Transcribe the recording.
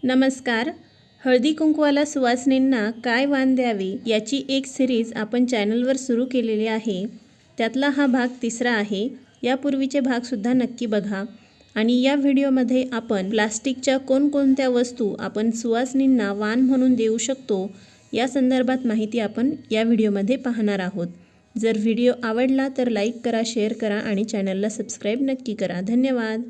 नमस्कार. हळदी कुंकवाला सुवासिनींना काय वाण द्यावे याची एक सिरीज आपण चॅनलवर सुरू केलेली आहे. त्यातला हा भाग 3रा आहे. यापूर्वीचे भागसुद्धा नक्की बघा. आणि या व्हिडिओमध्ये आपण प्लास्टिकच्या कोणकोणत्या वस्तू आपण सुवासिनींना वाण म्हणून देऊ शकतो या संदर्भात माहिती आपण या व्हिडिओमध्ये पाहणार आहोत. जर व्हिडिओ आवडला तर लाईक करा, शेअर करा आणि चॅनलला सबस्क्राईब नक्की करा. धन्यवाद.